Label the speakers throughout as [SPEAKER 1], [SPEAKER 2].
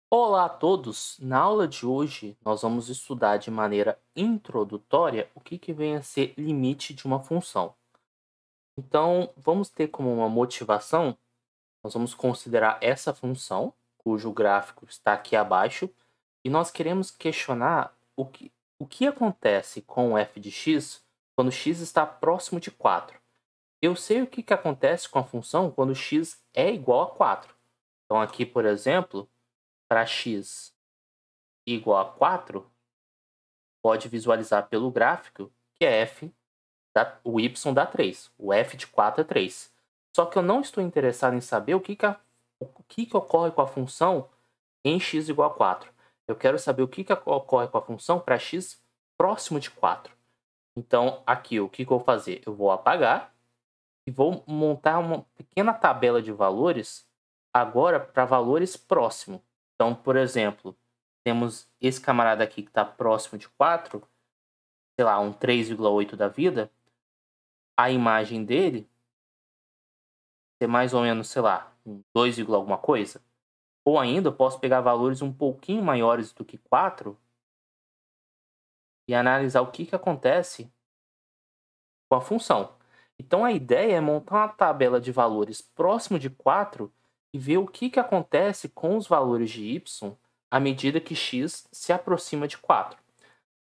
[SPEAKER 1] Olá a todos! Na aula de hoje, nós vamos estudar de maneira introdutória o que vem a ser limite de uma função. Então, vamos ter como uma motivação, nós vamos considerar essa função, cujo gráfico está aqui abaixo, e nós queremos questionar o que acontece com o f de x quando x está próximo de 4. Eu sei o que acontece com a função quando x é igual a 4. Então, aqui, por exemplo, para x igual a 4, pode visualizar pelo gráfico que é o y dá 3. O f de 4 é 3. Só que eu não estou interessado em saber o que ocorre com a função em x igual a 4. Eu quero saber o que ocorre com a função para x próximo de 4. Então, aqui, o que eu vou fazer? Eu vou apagar e vou montar uma pequena tabela de valores agora para valores próximos. Então, por exemplo, temos esse camarada aqui que está próximo de 4, sei lá, um 3,8 da vida. A imagem dele ser mais ou menos, sei lá, um 2, alguma coisa. Ou ainda, eu posso pegar valores um pouquinho maiores do que 4 e analisar o que acontece com a função. Então, a ideia é montar uma tabela de valores próximo de 4 e ver o que acontece com os valores de y à medida que x se aproxima de 4.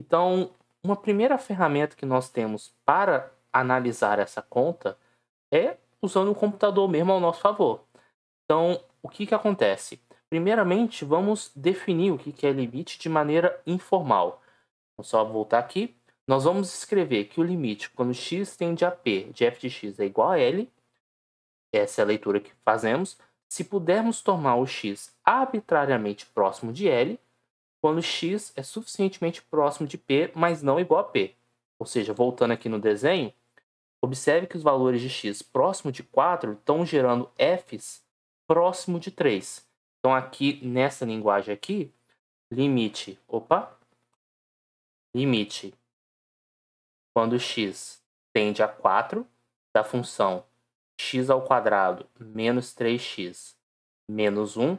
[SPEAKER 1] Então, uma primeira ferramenta que nós temos para analisar essa conta é usando o computador mesmo ao nosso favor. Então, o que acontece? Primeiramente, vamos definir o que é limite de maneira informal. Vou só voltar aqui. Nós vamos escrever que o limite, quando x tende a p de f de x é igual a L, essa é a leitura que fazemos, se pudermos tomar o x arbitrariamente próximo de L, quando x é suficientemente próximo de p, mas não igual a p. Ou seja, voltando aqui no desenho, observe que os valores de x próximo de 4 estão gerando f's próximo de 3. Então, aqui, nessa linguagem aqui, limite quando x tende a 4 da função x ao quadrado menos 3x menos 1,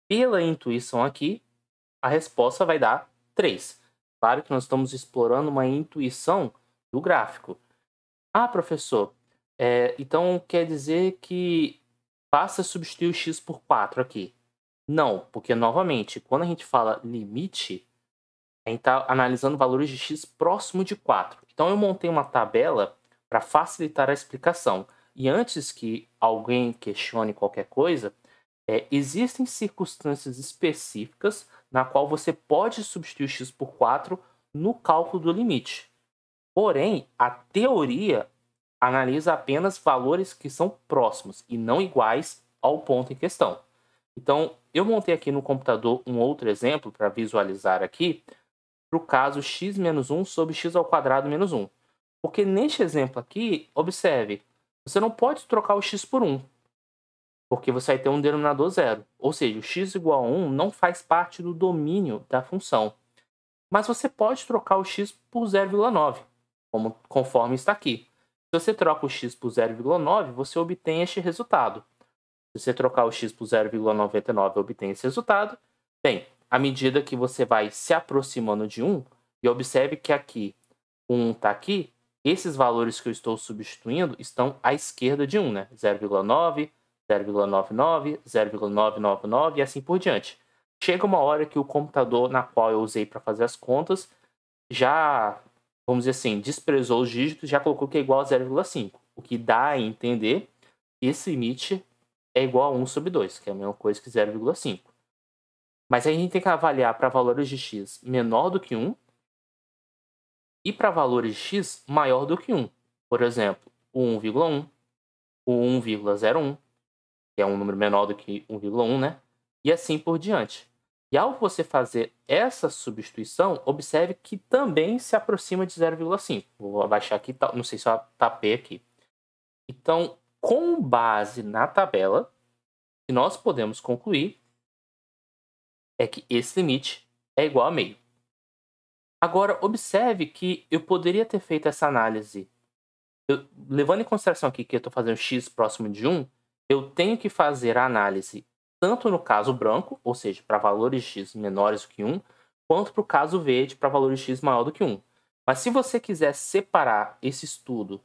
[SPEAKER 1] pela intuição aqui, a resposta vai dar 3. Claro que nós estamos explorando uma intuição do gráfico. Ah, professor, então quer dizer que basta substituir o x por 4 aqui. Não, porque, novamente, quando a gente fala limite, a gente está analisando valores de x próximo de 4. Então, eu montei uma tabela para facilitar a explicação. E antes que alguém questione qualquer coisa, existem circunstâncias específicas na qual você pode substituir o x por 4 no cálculo do limite. Porém, a teoria analisa apenas valores que são próximos e não iguais ao ponto em questão. Então, eu montei aqui no computador um outro exemplo para visualizar aqui, para o caso x menos 1 sobre x ao quadrado menos 1. Porque neste exemplo aqui, observe, você não pode trocar o x por 1, porque você vai ter um denominador zero. Ou seja, o x igual a 1 não faz parte do domínio da função. Mas você pode trocar o x por 0,9, conforme está aqui. Se você troca o x por 0,9, você obtém este resultado. Se você trocar o x por 0,99, obtém esse resultado. Bem, à medida que você vai se aproximando de 1, e observe que aqui, o 1 está aqui, esses valores que eu estou substituindo estão à esquerda de 1, né? 0,9, 0,99, 0,999 e assim por diante. Chega uma hora que o computador na qual eu usei para fazer as contas já, vamos dizer assim, desprezou os dígitos, já colocou que é igual a 0,5, o que dá a entender que esse limite é igual a 1 sobre 2, que é a mesma coisa que 0,5. Mas aí a gente tem que avaliar para valores de x menor do que 1 e para valores de x maior do que 1. Por exemplo, o 1,1, o 1,01, que é um número menor do que 1,1, né? E assim por diante. E ao você fazer essa substituição, observe que também se aproxima de 0,5. Vou abaixar aqui, não sei se eu tapei aqui. Então, com base na tabela, o que nós podemos concluir é que esse limite é igual a meio. Agora, observe que eu poderia ter feito essa análise. Levando em consideração aqui que eu estou fazendo x próximo de 1, eu tenho que fazer a análise tanto no caso branco, ou seja, para valores x menores do que 1, quanto para o caso verde, para valores x maior do que 1. Mas se você quiser separar esse estudo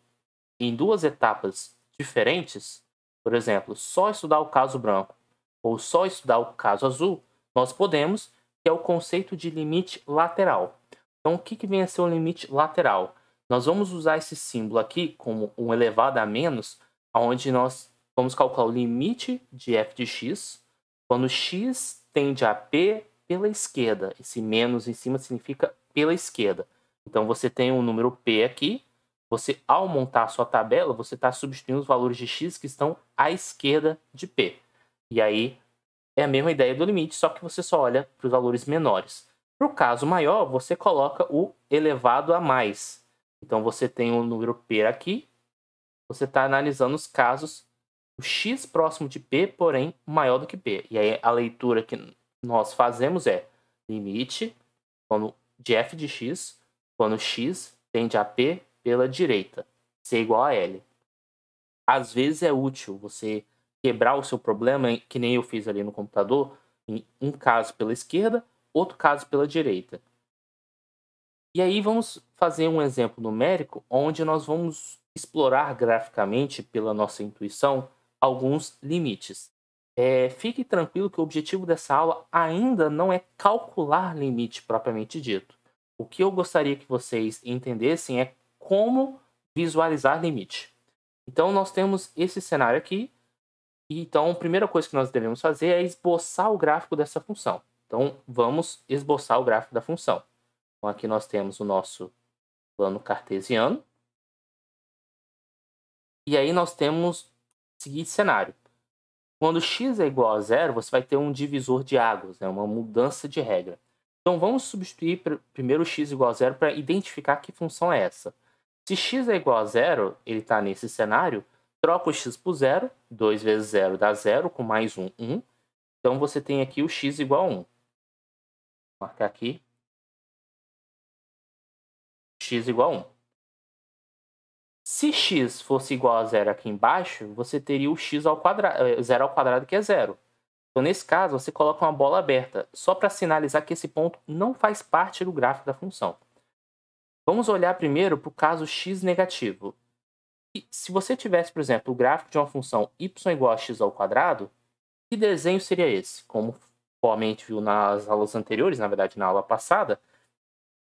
[SPEAKER 1] em duas etapas diferentes, por exemplo, só estudar o caso branco ou só estudar o caso azul, nós podemos, que é o conceito de limite lateral. Então, o que vem a ser o limite lateral? Nós vamos usar esse símbolo aqui como um elevado a menos, onde nós vamos calcular o limite de f de x quando x tende a p pela esquerda. Esse menos em cima significa pela esquerda. Então, você tem um número p aqui. Você, ao montar a sua tabela, você está substituindo os valores de x que estão à esquerda de p. E aí, é a mesma ideia do limite, só que você só olha para os valores menores. Para o caso maior, você coloca o elevado a mais. Então, você tem o número p aqui. Você está analisando os casos, o x próximo de p, porém maior do que p. E aí, a leitura que nós fazemos é limite de f de x quando x tende a p pela direita, C igual a L. Às vezes é útil você quebrar o seu problema, que nem eu fiz ali no computador, em um caso pela esquerda, outro caso pela direita. E aí vamos fazer um exemplo numérico onde nós vamos explorar graficamente, pela nossa intuição, alguns limites. Fique tranquilo que o objetivo dessa aula ainda não é calcular limite propriamente dito. O que eu gostaria que vocês entendessem é como visualizar limite. Então, nós temos esse cenário aqui. Então, a primeira coisa que nós devemos fazer é esboçar o gráfico dessa função. Então, vamos esboçar o gráfico da função. Então, aqui nós temos o nosso plano cartesiano. E aí nós temos o seguinte cenário. Quando x é igual a zero, você vai ter um divisor de águas, né? Uma mudança de regra. Então, vamos substituir primeiro x igual a zero para identificar que função é essa. Se x é igual a zero, ele está nesse cenário, troca o x por zero, 2 vezes 0 dá 0, com mais 1, 1. Então, você tem aqui o x igual a 1. Vou marcar aqui. X igual a 1. Se x fosse igual a 0 aqui embaixo, você teria o x ao quadrado, 0 ao quadrado, que é 0. Então, nesse caso, você coloca uma bola aberta, só para sinalizar que esse ponto não faz parte do gráfico da função. Vamos olhar primeiro para o caso x negativo. E se você tivesse, por exemplo, o gráfico de uma função y igual a x ao quadrado, que desenho seria esse? Como a gente viu nas aulas anteriores, na verdade na aula passada,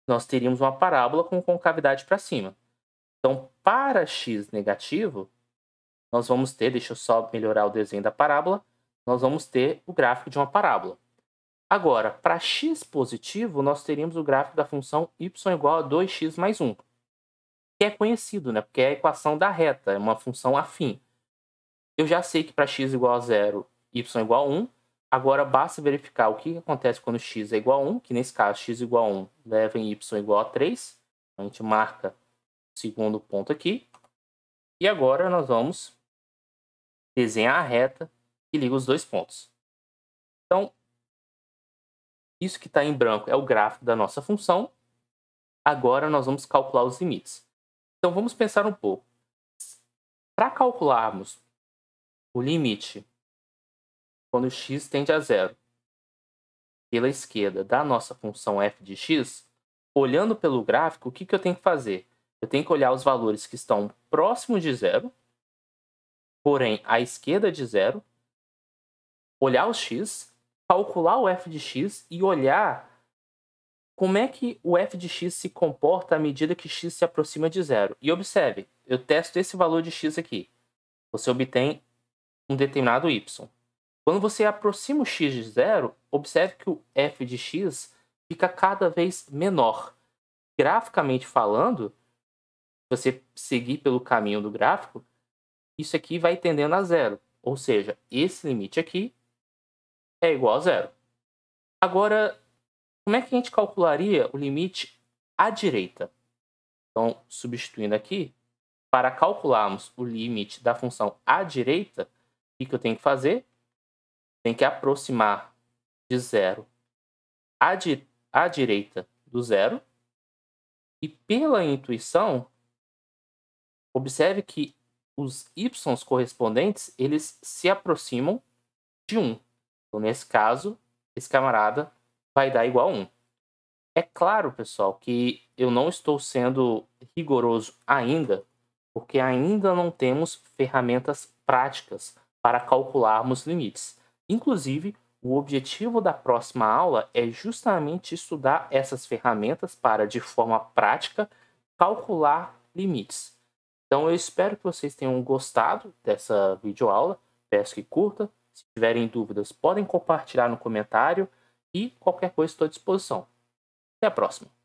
[SPEAKER 1] nós teríamos uma parábola com concavidade para cima. Então, para x negativo, nós vamos ter, deixa eu só melhorar o desenho da parábola, nós vamos ter o gráfico de uma parábola. Agora, para x positivo, nós teríamos o gráfico da função y igual a 2x mais 1. Que é conhecido, né? Porque é a equação da reta, é uma função afim. Eu já sei que para x igual a 0, y igual a 1. Agora, basta verificar o que acontece quando x é igual a 1, que nesse caso, x igual a 1 leva em y igual a 3. A gente marca o segundo ponto aqui. E agora nós vamos desenhar a reta que liga os dois pontos. Então, isso que está em branco é o gráfico da nossa função. Agora nós vamos calcular os limites. Então, vamos pensar um pouco. Para calcularmos o limite quando x tende a 0 pela esquerda da nossa função f de x, olhando pelo gráfico, o que eu tenho que fazer? Eu tenho que olhar os valores que estão próximos de 0, porém à esquerda de 0, olhar o x, calcular o f de x e olhar como é que o f de x se comporta à medida que x se aproxima de 0. E observe, eu testo esse valor de x aqui. Você obtém um determinado y. Quando você aproxima o x de 0, observe que o f de x fica cada vez menor. Graficamente falando, se você seguir pelo caminho do gráfico, isso aqui vai tendendo a 0. Ou seja, esse limite aqui é igual a 0. Agora, como é que a gente calcularia o limite à direita? Então, substituindo aqui, para calcularmos o limite da função à direita, o que eu tenho que fazer? Tem que aproximar de 0 à direita do 0. E pela intuição, observe que os y correspondentes, eles se aproximam de 1. Então, nesse caso, esse camarada vai dar igual a 1. É claro, pessoal, que eu não estou sendo rigoroso ainda, porque ainda não temos ferramentas práticas para calcularmos limites. Inclusive, o objetivo da próxima aula é justamente estudar essas ferramentas para, de forma prática, calcular limites. Então, eu espero que vocês tenham gostado dessa videoaula. Peço que curta. Se tiverem dúvidas, podem compartilhar no comentário. E qualquer coisa, estou à disposição. Até a próxima.